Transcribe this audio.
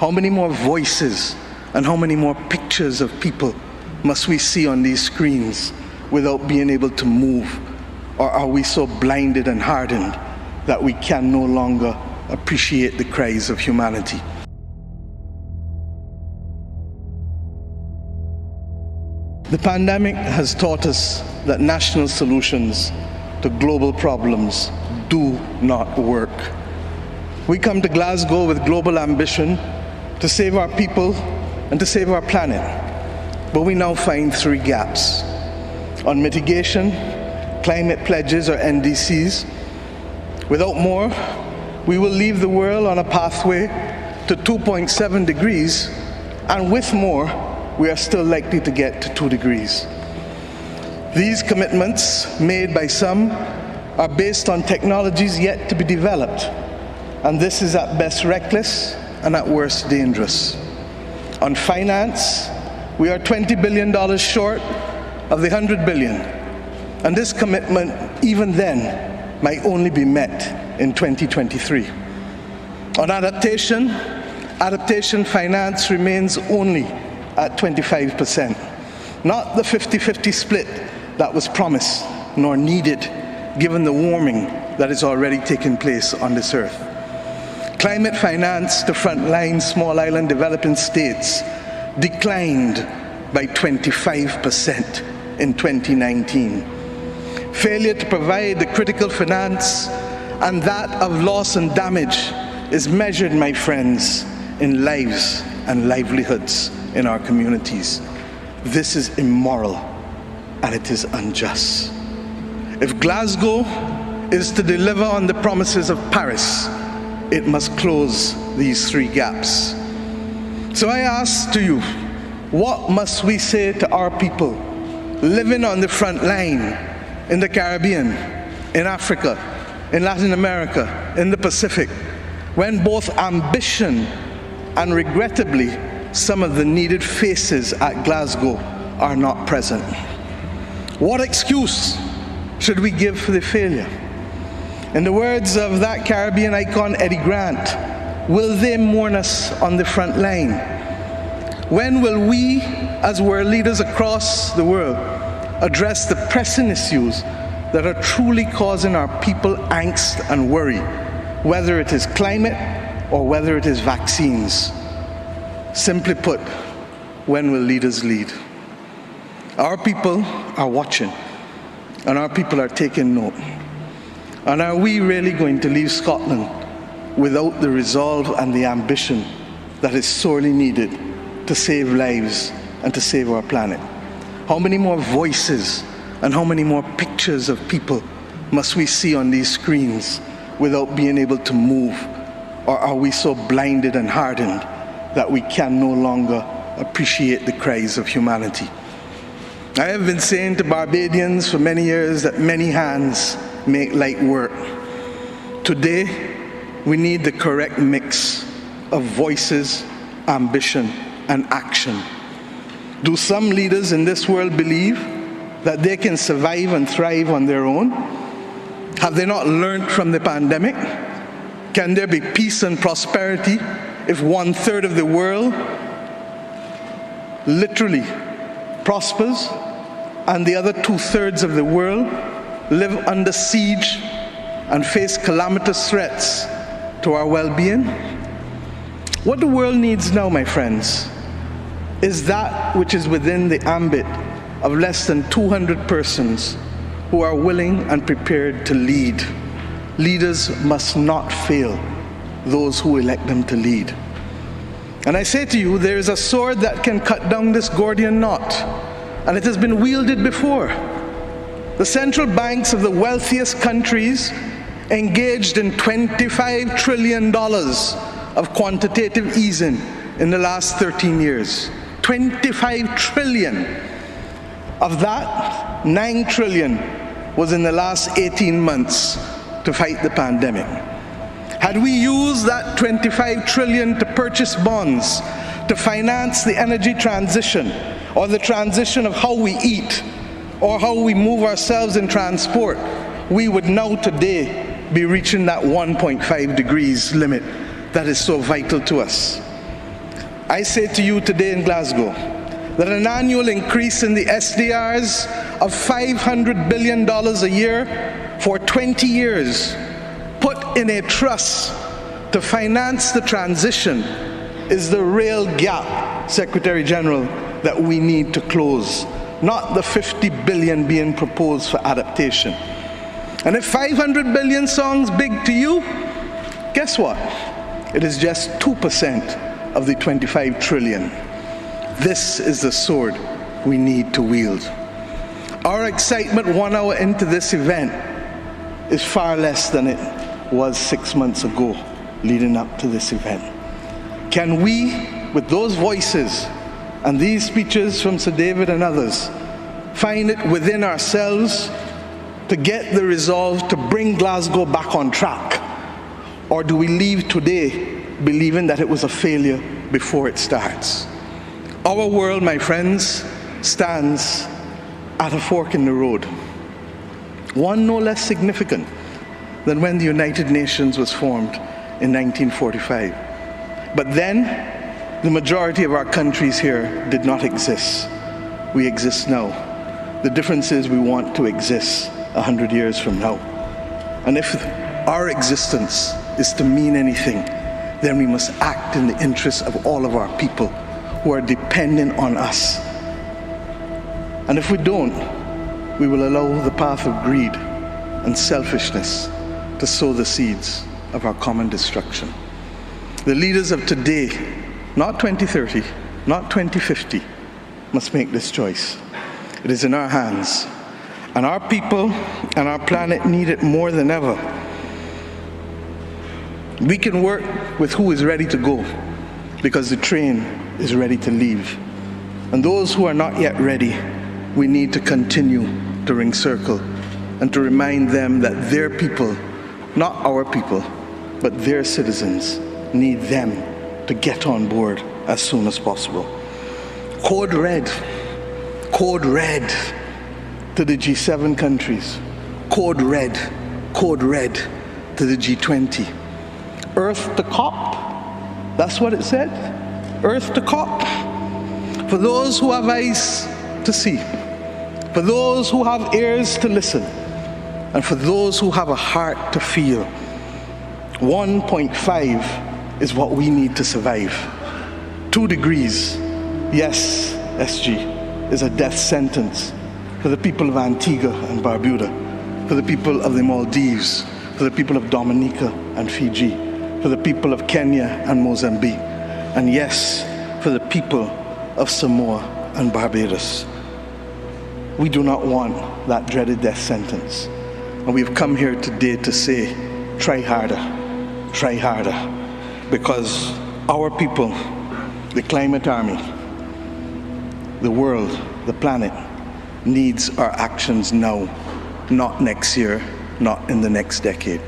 How many more voices and how many more pictures of people must we see on these screens without being able to move? Or are we so blinded and hardened that we can no longer appreciate the cries of humanity? The pandemic has taught us that national solutions to global problems do not work. We come to Glasgow with global ambition to save our people and to save our planet. But we now find three gaps. On mitigation, climate pledges or NDCs. Without more, we will leave the world on a pathway to 2.7 degrees, and with more, we are still likely to get to 2 degrees. These commitments made by some are based on technologies yet to be developed, and this is at best reckless and at worst dangerous. On finance, we are $20 billion short of the $100 billion, and this commitment, even then, might only be met in 2023. On adaptation finance remains only at 25%, not the 50-50 split that was promised nor needed given the warming that is already taking place on this earth. Climate finance to frontline small island developing states declined by 25% in 2019. Failure to provide the critical finance and that of loss and damage is measured, my friends, in lives and livelihoods in our communities. This is immoral and it is unjust. If Glasgow is to deliver on the promises of Paris, it must close these three gaps. So I ask to you, what must we say to our people living on the front line in the Caribbean, in Africa, in Latin America, in the Pacific, when both ambition and regrettably some of the needed faces at Glasgow are not present? What excuse should we give for the failure? In the words of that Caribbean icon, Eddie Grant, will they mourn us on the front line? When will we, as world leaders across the world, address the pressing issues that are truly causing our people angst and worry, whether it is climate or whether it is vaccines? Simply put, when will leaders lead? Our people are watching, and our people are taking note. And are we really going to leave Scotland without the resolve and the ambition that is sorely needed to save lives and to save our planet? How many more voices and how many more pictures of people must we see on these screens without being able to move? Or are we so blinded and hardened that we can no longer appreciate the cries of humanity? I have been saying to Barbadians for many years that many hands make light work. Today, we need the correct mix of voices, ambition, and action. Do some leaders in this world believe that they can survive and thrive on their own? Have they not learned from the pandemic? Can there be peace and prosperity if 1/3 of the world literally prospers and the other 2/3 of the world live under siege and face calamitous threats to our well-being? What the world needs now, my friends, is that which is within the ambit of less than 200 persons who are willing and prepared to lead. Leaders must not fail those who elect them to lead. And I say to you, there is a sword that can cut down this Gordian knot, and it has been wielded before. The central banks of the wealthiest countries engaged in $25 trillion of quantitative easing in the last 13 years. 25 trillion. Of that, 9 trillion was in the last 18 months to fight the pandemic. Had we used that 25 trillion to purchase bonds, to finance the energy transition, or the transition of how we eat, or how we move ourselves in transport, we would now today be reaching that 1.5 degrees limit that is so vital to us. I say to you today in Glasgow that an annual increase in the SDRs of $500 billion a year for 20 years, put in a trust to finance the transition, is the real gap, Secretary General, that we need to close, not the $50 billion being proposed for adaptation. And if 500 billion sounds big to you, guess what? It is just 2% of the 25 trillion. This is the sword we need to wield. Our excitement 1 hour into this event is far less than it was 6 months ago leading up to this event. Can we, with those voices and these speeches from Sir David and others, find it within ourselves to get the resolve to bring Glasgow back on track? Or do we leave today believing that it was a failure before it starts? Our world, my friends, stands at a fork in the road. One no less significant than when the United Nations was formed in 1945. But then, the majority of our countries here did not exist. We exist now. The difference is we want to exist 100 years from now. And if our existence is to mean anything, then we must act in the interests of all of our people who are dependent on us. And if we don't, we will allow the path of greed and selfishness to sow the seeds of our common destruction. The leaders of today, not 2030, not 2050, must make this choice. It is in our hands, and our people and our planet need it more than ever. We can work with who is ready to go, because the train is ready to leave. And those who are not yet ready, we need to continue to ring circle and to remind them that their people, not our people, but their citizens, need them to get on board as soon as possible. Code red to the G7 countries. Code red to the G20. Earth to COP, that's what it said. Earth to COP. For those who have eyes to see, for those who have ears to listen, and for those who have a heart to feel, 1.5 is what we need to survive. 2 degrees, yes, SG, is a death sentence for the people of Antigua and Barbuda, for the people of the Maldives, for the people of Dominica and Fiji, for the people of Kenya and Mozambique, and yes, for the people of Samoa and Barbados. We do not want that dreaded death sentence. And we've come here today to say, try harder, because our people, the climate army, the world, the planet, needs our actions now, not next year, not in the next decade.